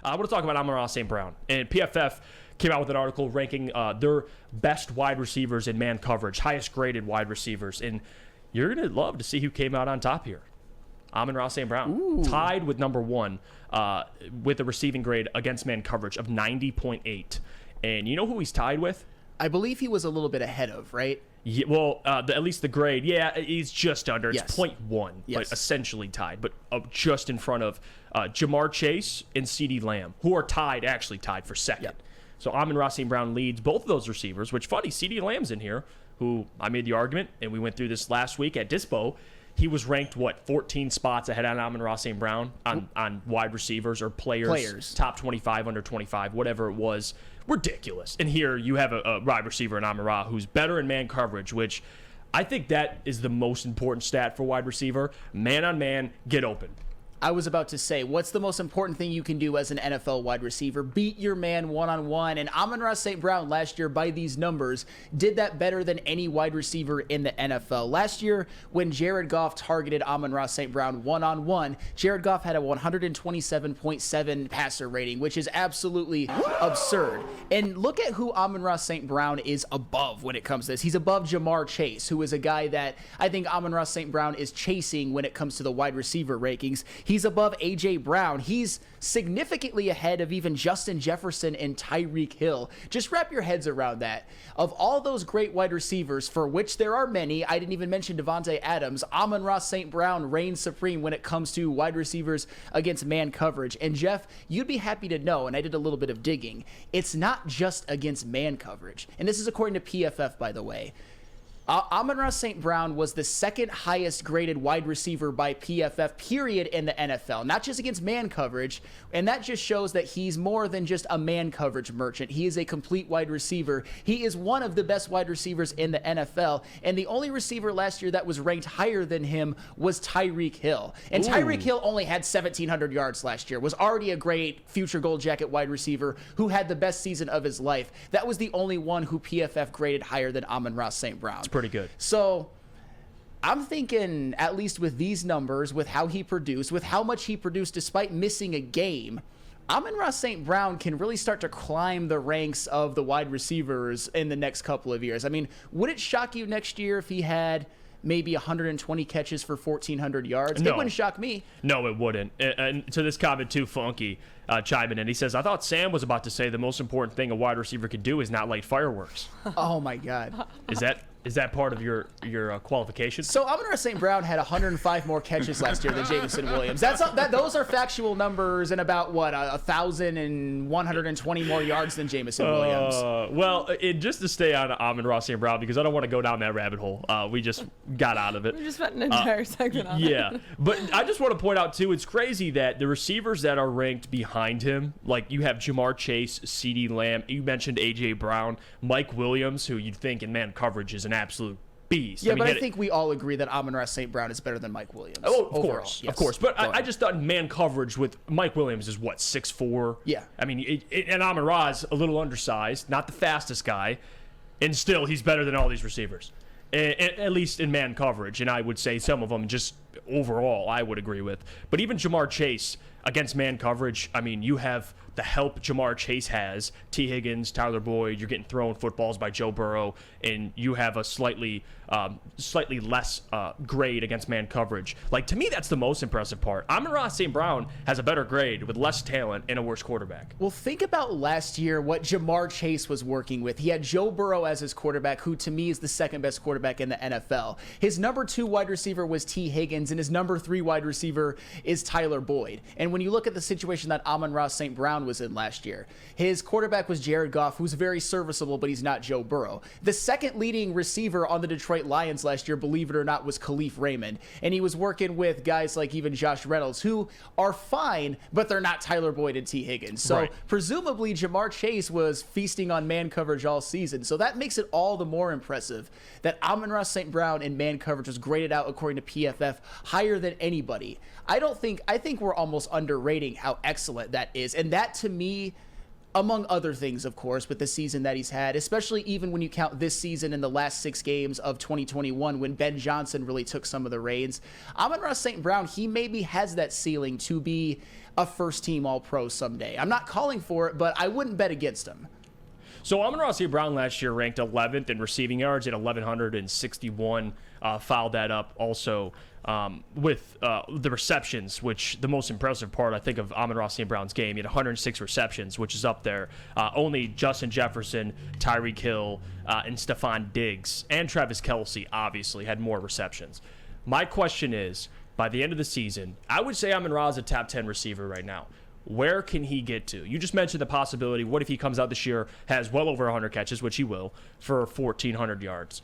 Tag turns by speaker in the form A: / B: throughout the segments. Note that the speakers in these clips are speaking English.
A: I want to talk about Amon-Ra St. Brown. And PFF came out with an article ranking their best wide receivers in man coverage, highest graded wide receivers. And you're going to love to see who came out on top here. Amon-Ra St. Brown, tied with number one with a receiving grade against man coverage of 90.8. And you know who he's tied with?
B: I believe he was a little bit ahead of, right?
A: Yeah, well, at least the grade, he's just under. It's
B: Yes.
A: 0.1, but essentially tied, but just in front of Jamar Chase and CeeDee Lamb, who are actually tied for second.
B: Yep.
A: So Amon-Ra St. Brown leads both of those receivers, which funny, CeeDee Lamb's in here, who I made the argument, and we went through this last week at Dispo. He was ranked, 14 spots ahead on Amon-Ra St. Brown on wide receivers or players, top 25, under 25, whatever it was. Ridiculous. And here you have a wide receiver in Amon-Ra who's better in man coverage, which I think that is the most important stat for wide receiver. Man on man, get open.
B: I was about to say, what's the most important thing you can do as an NFL wide receiver? Beat your man one-on-one. And Amon-Ra St. Brown last year, by these numbers, did that better than any wide receiver in the NFL. Last year, when Jared Goff targeted Amon-Ra St. Brown one-on-one, Jared Goff had a 127.7 passer rating, which is absolutely absurd. And look at who Amon-Ra St. Brown is above when it comes to this. He's above Jamar Chase, who is a guy that I think Amon-Ra St. Brown is chasing when it comes to the wide receiver rankings. He's above A.J. Brown. He's significantly ahead of even Justin Jefferson and Tyreek Hill. Just wrap your heads around that. Of all those great wide receivers, for which there are many, I didn't even mention Devontae Adams, Amon-Ra St. Brown reigns supreme when it comes to wide receivers against man coverage. And Jeff, you'd be happy to know, and I did a little bit of digging, it's not just against man coverage. And this is according to PFF, by the way. Amon-Ra St. Brown was the second highest graded wide receiver by PFF, period, in the NFL. Not just against man coverage, and that just shows that he's more than just a man coverage merchant. He is a complete wide receiver. He is one of the best wide receivers in the NFL, and the only receiver last year that was ranked higher than him was Tyreek Hill. And Tyreek Hill only had 1,700 yards last year, was already a great future gold jacket wide receiver who had the best season of his life. That was the only one who PFF graded higher than Amon-Ra St. Brown.
A: Pretty good.
B: So I'm thinking, at least with these numbers, with how he produced, with how much he produced despite missing a game, Amon-Ra St. Brown can really start to climb the ranks of the wide receivers in the next couple of years. I mean, would it shock you next year if he had maybe 120 catches for 1,400 yards?
A: No.
B: It wouldn't shock me.
A: No, it wouldn't. And to this comment too, Funky chiming in, he says, I thought Sam was about to say the most important thing a wide receiver could do is not light fireworks.
B: Oh, my God.
A: Is that part of your qualification?
B: So Amon-Ra St. Brown had 105 more catches last year than Jameson Williams. Those are factual numbers, and about 1,120 more yards than Jameson Williams.
A: Just to stay on Amon-Ra St. Brown, because I don't want to go down that rabbit hole. We just got out of it.
C: We just spent an entire segment on it.
A: Yeah, but I just want to point out too, it's crazy that the receivers that are ranked behind him, like you have Jamar Chase, CeeDee Lamb, you mentioned A.J. Brown, Mike Williams, who you'd think in man coverage is an absolute beast.
B: Yeah, I think we all agree that Amon-Ra St. Brown is better than Mike Williams.
A: Oh, of
B: overall.
A: course,
B: Yes.
A: of course. But I just thought man coverage with Mike Williams is 6'4".
B: Yeah.
A: I mean, and Amon-Ra is a little undersized, not the fastest guy, and still he's better than all these receivers, at least in man coverage. And I would say some of them just overall I would agree with. But even Jamar Chase against man coverage, I mean, you have the help Jamar Chase has, T. Higgins, Tyler Boyd, you're getting thrown footballs by Joe Burrow, and you have a slightly less grade against man coverage. Like, to me, that's the most impressive part. Amon-Ra St. Brown has a better grade with less talent and a worse quarterback.
B: Well, think about last year what Jamar Chase was working with. He had Joe Burrow as his quarterback, who to me is the second best quarterback in the NFL. His number 2 wide receiver was T. Higgins, and his number 3 wide receiver is Tyler Boyd. And when you look at the situation that Amon-Ra St. Brown was in last year, his quarterback was Jared Goff, who's very serviceable, but he's not Joe Burrow. The second leading receiver on the Detroit Lions last year, believe it or not, was Khalif Raymond. And he was working with guys like even Josh Reynolds, who are fine, but they're not Tyler Boyd and T. Higgins. So presumably Jamar Chase was feasting on man coverage all season. So that makes it all the more impressive that Amon-Ra St. Brown in man coverage was graded out, according to PFF, higher than anybody. I think we're almost underrating how excellent that is. And that, to me, among other things, of course, with the season that he's had, especially even when you count this season and the last 6 games of 2021 when Ben Johnson really took some of the reins. Amon-Ra St. Brown, he maybe has that ceiling to be a first-team All-Pro someday. I'm not calling for it, but I wouldn't bet against him.
A: So Amon-Ra St. Brown last year ranked 11th in receiving yards at 1,161. Fouled that up also with the receptions, which the most impressive part, I think, of Amon-Ra St. Brown's game. He had 106 receptions, which is up there. Only Justin Jefferson, Tyreek Hill, and Stephon Diggs, and Travis Kelce, obviously, had more receptions. My question is, by the end of the season, I would say Amon-Ra is a top 10 receiver right now. Where can he get to? You just mentioned the possibility. What if he comes out this year, has well over 100 catches, which he will, for 1,400 yards?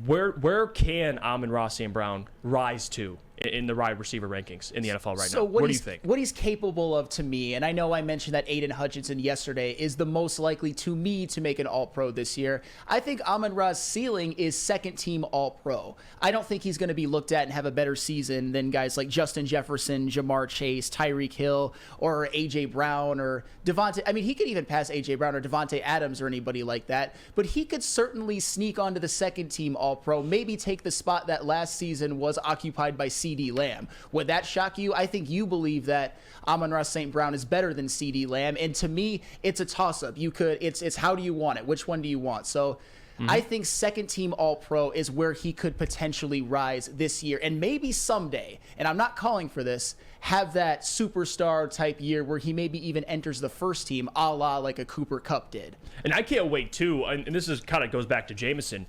A: Where can Amon-Ra St. Brown rise to in the wide receiver rankings in the NFL right now? What do you think?
B: What he's capable of, to me, and I know I mentioned that Aiden Hutchinson yesterday is the most likely to me to make an All-Pro this year. I think Amon-Ra's ceiling is second-team All-Pro. I don't think he's going to be looked at and have a better season than guys like Justin Jefferson, Jamar Chase, Tyreek Hill, or A.J. Brown, or Devontae. I mean, he could even pass A.J. Brown or Devontae Adams or anybody like that, but he could certainly sneak onto the second-team All-Pro, maybe take the spot that last season was occupied by CeeDee Lamb. Would that shock you? I think you believe that Amon-Ra St. Brown is better than CeeDee Lamb, and to me, it's a toss-up. It's how do you want it? Which one do you want? So I think second-team All-Pro is where he could potentially rise this year, and maybe someday, and I'm not calling for this, have that superstar-type year where he maybe even enters the first team, a la like a Cooper Kupp did.
A: And I can't wait, too, and this is kind of goes back to Jameson.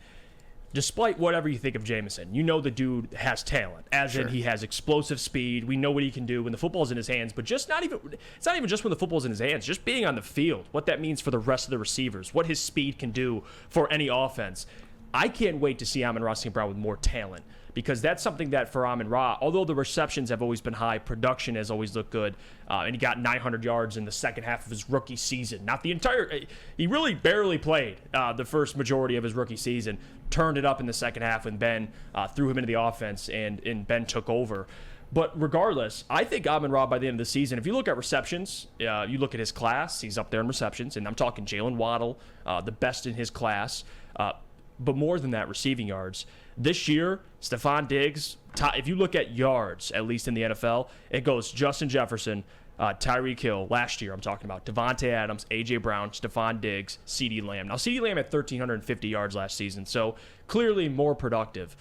A: Despite whatever you think of Jameson, you know the dude has talent, as in he has explosive speed. We know what he can do when the football's in his hands, but it's not even just when the football's in his hands, just being on the field, what that means for the rest of the receivers, what his speed can do for any offense. I can't wait to see Amon-Ra St. Brown with more talent, because that's something that for Amon-Ra, although the receptions have always been high, production has always looked good, and he got 900 yards in the second half of his rookie season. Not the entire, he really barely played the first majority of his rookie season, turned it up in the second half when Ben threw him into the offense and Ben took over. But regardless, I think Amon-Ra by the end of the season, if you look at receptions, you look at his class, he's up there in receptions, and I'm talking Jalen Waddle, the best in his class, but more than that, receiving yards. This year, Stephon Diggs, if you look at yards, at least in the NFL, it goes Justin Jefferson, Tyreek Hill, last year I'm talking about, Devontae Adams, A.J. Brown, Stephon Diggs, CeeDee Lamb. Now, CeeDee Lamb had 1,350 yards last season, so clearly more productive.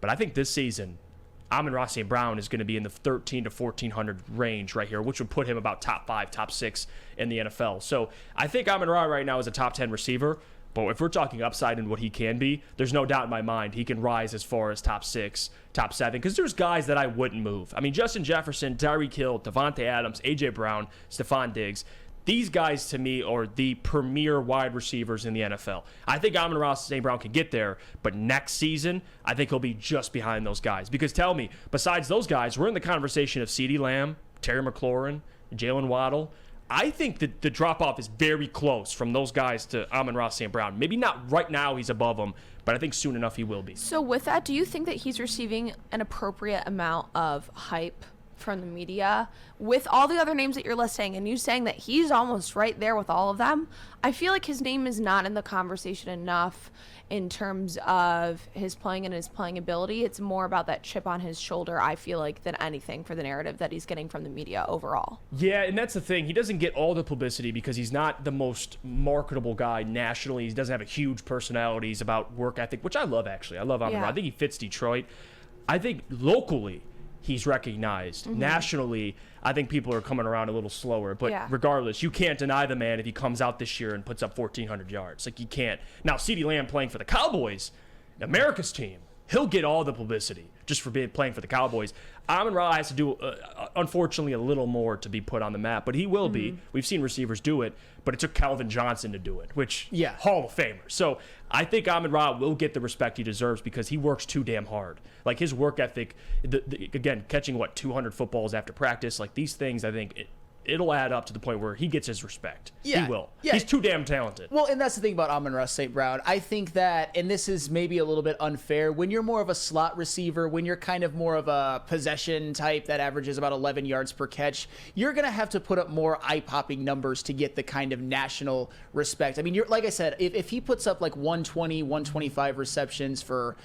A: But I think this season, Amon-Ra St. Brown is going to be in the 1,300 to 1,400 range right here, which would put him about top 5, top 6 in the NFL. So I think Amon-Ra right now is a top 10 receiver. But if we're talking upside and what he can be, there's no doubt in my mind he can rise as far as top 6, top 7, because there's guys that I wouldn't move. I mean, Justin Jefferson, Tyreek Hill, Devontae Adams, A.J. Brown, Stephon Diggs. These guys, to me, are the premier wide receivers in the NFL. I think Amon-Ra St. Brown can get there, but next season, I think he'll be just behind those guys. Because tell me, besides those guys, we're in the conversation of CeeDee Lamb, Terry McLaurin, Jalen Waddle. I think that the drop-off is very close from those guys to Amon-Ra St. Brown. Maybe not right now he's above them, but I think soon enough he will be.
C: So with that, do you think that he's receiving an appropriate amount of hype from the media with all the other names that you're listing, and you saying that he's almost right there with all of them? I feel like his name is not in the conversation enough in terms of his playing and his playing ability. It's more about that chip on his shoulder, I feel like, than anything for the narrative that he's getting from the media overall.
A: Yeah, and that's the thing. He doesn't get all the publicity because he's not the most marketable guy nationally. He doesn't have a huge personality. He's about work ethic, which I love, actually. I love Amon-Ra.
C: Yeah.
A: I think he fits Detroit. I think locally he's recognized. Nationally, I think people are coming around a little slower. But regardless, you can't deny the man if he comes out this year and puts up 1,400 yards. Like, you can't. Now, CeeDee Lamb playing for the Cowboys, America's team, he'll get all the publicity just for playing for the Cowboys. Amon-Ra has to do, unfortunately, a little more to be put on the map, but he will be. We've seen receivers do it, but it took Calvin Johnson to do it, which, Hall of Famer. So I think Amon-Ra will get the respect he deserves because he works too damn hard. Like, his work ethic, again, catching, 200 footballs after practice, like, these things, I think, it'll add up to the point where he gets his respect.
B: Yeah.
A: He will.
B: Yeah.
A: He's too damn talented.
B: Well, and that's the thing about Amon-Ra St. Brown. I think that, and this is maybe a little bit unfair, when you're more of a slot receiver, when you're kind of more of a possession type that averages about 11 yards per catch, you're going to have to put up more eye-popping numbers to get the kind of national respect. I mean, like I said, if he puts up like 120, 125 receptions for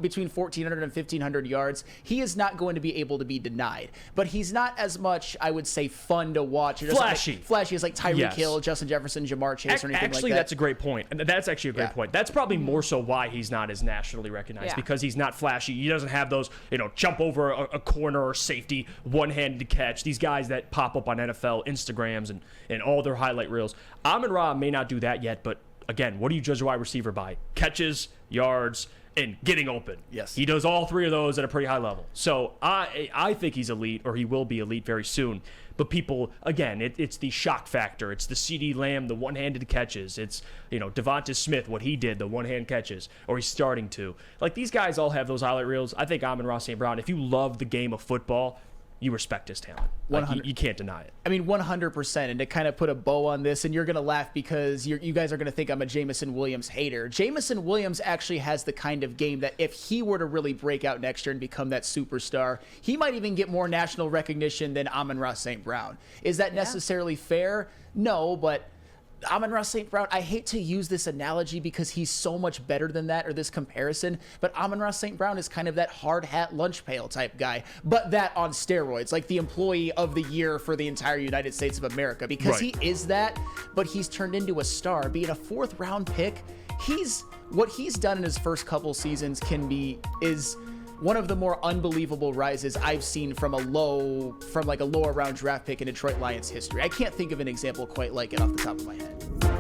B: between 1,400 and 1,500 yards, he is not going to be able to be denied. But he's not as much, I would say, fun to watch. Flashy as like Tyreek Hill, Justin Jefferson, Jamar Chase, or anything
A: actually,
B: like that.
A: that's a great point. And that's actually a great point. That's probably more so why he's not as nationally recognized, because he's not flashy. He doesn't have those, jump over a corner or safety, one-handed catch. These guys that pop up on NFL Instagrams and all their highlight reels. Amon-Ra may not do that yet, but again, what do you judge a wide receiver by? Catches, yards, and getting open.
B: Yes.
A: He does all three of those at a pretty high level. So I think he's elite, or he will be elite very soon. But people, again, it's the shock factor. It's the CeeDee Lamb, the one-handed catches. It's, Devonta Smith, what he did, the one-hand catches, or he's starting to. Like, these guys all have those highlight reels. I think Amon-Ra St. Brown, if you love the game of football, you respect his talent. Like, you can't deny it.
B: I mean, 100%. And to kind of put a bow on this, and you're going to laugh because you guys are going to think I'm a Jameson Williams hater. Jameson Williams actually has the kind of game that if he were to really break out next year and become that superstar, he might even get more national recognition than Amon-Ra St. Brown. Is that necessarily fair? No, but Amon-Ra St. Brown, I hate to use this analogy because he's so much better than that, or this comparison, but Amon-Ra St. Brown is kind of that hard hat lunch pail type guy, but that on steroids, like the employee of the year for the entire United States of America, because he is that, but he's turned into a star. Being a 4th round pick, what he's done in his first couple seasons is one of the more unbelievable rises I've seen from a lower round draft pick in Detroit Lions history. I can't think of an example quite like it off the top of my head.